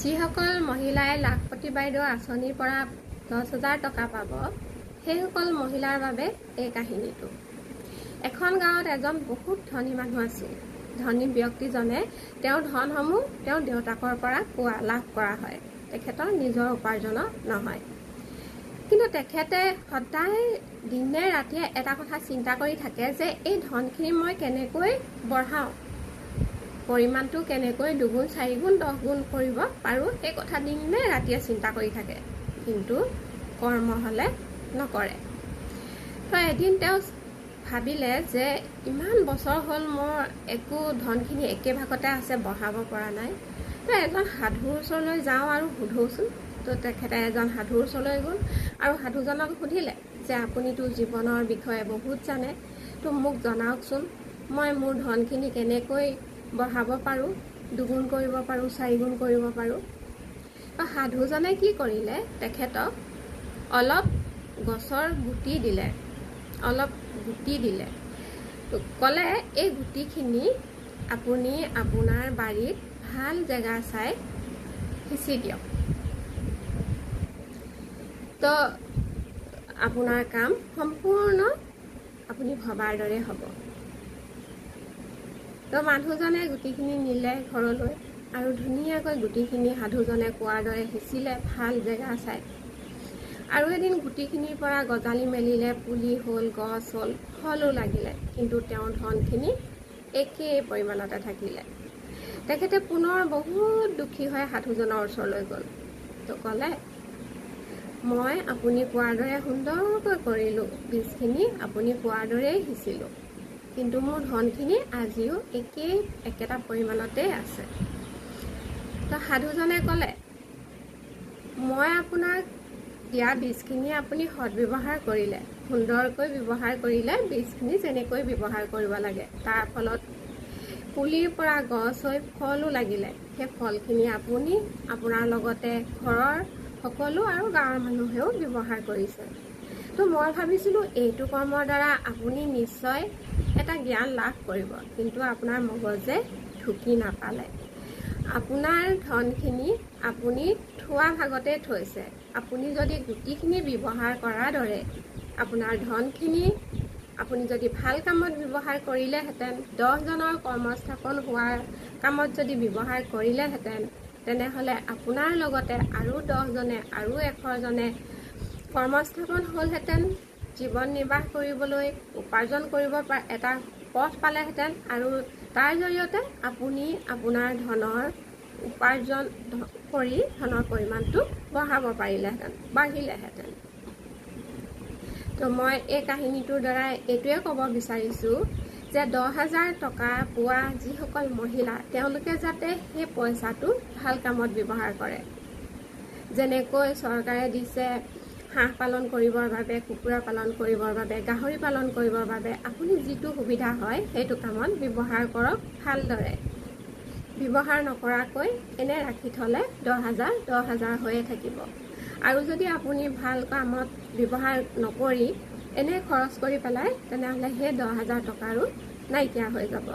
যিসকল মহিলাই লাখপতি বাইদেউ আঁচনিৰ পৰা 10,000 টকা পাব, সেইসকল মহিলাৰ বাবে এই কাহিনীটো। এখন গাঁৱত এজন বহুত ধনী মানুহ আছিল। ধনী ব্যক্তিজনে তেওঁৰ ধনসমূহ তেওঁৰ দেউতাকৰ পৰা লাভ কৰা হয়, তেখেতৰ নিজৰ উপাৰ্জনৰ নহয়। কিন্তু তেখেতে সদায় দিনে ৰাতিয়ে এটা কথা চিন্তা কৰি থাকে যে এই ধনখিনি মই কেনেকৈ বঢ়াওঁ, পৰিমাণটো কেনেকৈ 2 গুণ 4 গুণ 10 গুণ কৰিব পাৰোঁ, এই কথা দিনে ৰাতিয়ে চিন্তা কৰি থাকে, কিন্তু কৰ্ম হ'লে নকৰে। তো এদিন তেওঁ ভাবিলে যে ইমান বছৰ হ'ল মোৰ একো ধনখিনি একে ভাগতে আছে, বঢ়াব পৰা নাই। তো এজন সাধুৰ ওচৰলৈ যাওঁ আৰু সোধোচোন। তো তেখেতে এজন সাধুৰ ওচৰলৈ গ'ল আৰু সাধুজনক সুধিলে যে আপুনিতো জীৱনৰ বিষয়ে বহুত জানে, তো মোক জনাওকচোন, মই মোৰ ধনখিনি কেনেকৈ বঢ়াব পাৰোঁ, 2 গুণ কৰিব পাৰোঁ, 4 গুণ কৰিব পাৰোঁ। তো সাধুজনে কি কৰিলে, তেখেতক অলপ গছৰ গুটি দিলে, তো ক'লে এই গুটিখিনি আপুনি আপোনাৰ বাৰীত ভাল জেগা চাই সিঁচি দিয়ক, তো আপোনাৰ কাম সম্পূৰ্ণ আপুনি ভবাৰ দৰে হ'ব। তো মানুহজনে গুটিখিনি নিলে ঘৰলৈ আৰু ধুনীয়াকৈ গুটিখিনি সাধুজনে কোৱাৰ দৰে সিঁচিলে ভাল জেগা চাই। আৰু এদিন গুটিখিনিৰ পৰা গজালি মেলিলে, পুলি হ'ল, গছ হ'ল, ফলো লাগিলে, কিন্তু তেওঁৰ ধনখিনি একেই পৰিমাণতে থাকিলে। তেখেতে পুনৰ বহুত দুখী হৈ সাধুজনৰ ওচৰলৈ গ'ল। তো ক'লে মই আপুনি কোৱাৰ দৰে সুন্দৰকৈ কৰিলোঁ, বীজখিনি আপুনি কোৱাৰ দৰেই সিঁচিলোঁ, কিন্তু মোৰ ধনখিনি আজিও একেটা পৰিমাণতেই আছে। তো সাধুজনে ক'লে মই আপোনাক দিয়া বীজখিনি আপুনি সদব্যৱহাৰ কৰিলে, সুন্দৰকৈ ব্যৱহাৰ কৰিলে, বীজখিনি যেনেকৈ ব্যৱহাৰ কৰিব লাগে, তাৰ ফলত পুলিৰ পৰা গছ হৈ ফলো লাগিলে। সেই ফলখিনি আপুনি আপোনাৰ লগতে ঘৰৰ সকলো আৰু গাঁৱৰ মানুহেও ব্যৱহাৰ কৰিছে। তো মই ভাবিছিলোঁ এইটো কৰ্মৰ দ্বাৰা আপুনি নিশ্চয় এটা জ্ঞান লাভ কৰিব, কিন্তু আপোনাৰ মগজে ঢুকি নাপালে। আপোনাৰ ধনখিনি আপুনি থোৱা ভাগতে থৈছে। আপুনি যদি গুটিখিনি ব্যৱহাৰ কৰাৰ দৰে আপোনাৰ ধনখিনি আপুনি যদি ভাল কামত ব্যৱহাৰ কৰিলেহেঁতেন, 10 জনৰ কৰ্মস্থাপন হোৱাৰ কামত যদি ব্যৱহাৰ কৰিলেহেঁতেন, তেনেহ'লে আপোনাৰ লগতে আৰু 10 জনে আৰু 100 জনে কৰ্মস্থাপন হ'লহেঁতেন, জীৱন নিৰ্বাহ কৰিবলৈ উপাৰ্জন কৰিব এটা পথ পালেহেঁতেন, আৰু তাৰ জৰিয়তে আপুনি আপোনাৰ ধনৰ উপাৰ্জন কৰি ধনৰ পৰিমাণটো বঢ়াব পাৰিলেহেঁতেন, বাঢ়িলেহেঁতেন। তো মই এই কাহিনীটোৰ দ্বাৰা এইটোৱে ক'ব বিচাৰিছোঁ যে 10,000 টকা পোৱা যিসকল মহিলা, তেওঁলোকে যাতে সেই পইচাটো ভাল কামত ব্যৱহাৰ কৰে। যেনেকৈ চৰকাৰে দিছে হাঁহ পালন কৰিবৰ বাবে, কুকুৰা পালন কৰিবৰ বাবে, গাহৰি পালন কৰিবৰ বাবে, আপুনি যিটো সুবিধা হয় সেইটো কামত ব্যৱহাৰ কৰক ভালদৰে। ব্যৱহাৰ নকৰাকৈ এনে ৰাখি থ'লে 10,000 হৈয়ে থাকিব। আৰু যদি আপুনি ভাল কামত ব্যৱহাৰ নকৰি এনে খৰচ কৰি পেলাই, তেনেহ'লে সেই 10,000 টকাৰো নাইকিয়া হৈ যাব।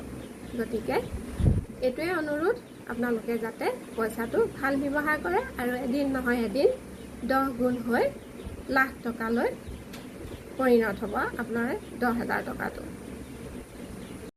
গতিকে এইটোৱে অনুৰোধ, আপোনালোকে যাতে পইচাটো ভাল ব্যৱহাৰ কৰে আৰু এদিন নহয় এদিন 10 গুণ হৈ লাখ টকালৈ পৰিণত হ'ব আপোনাৰ 10,000 টকাটো।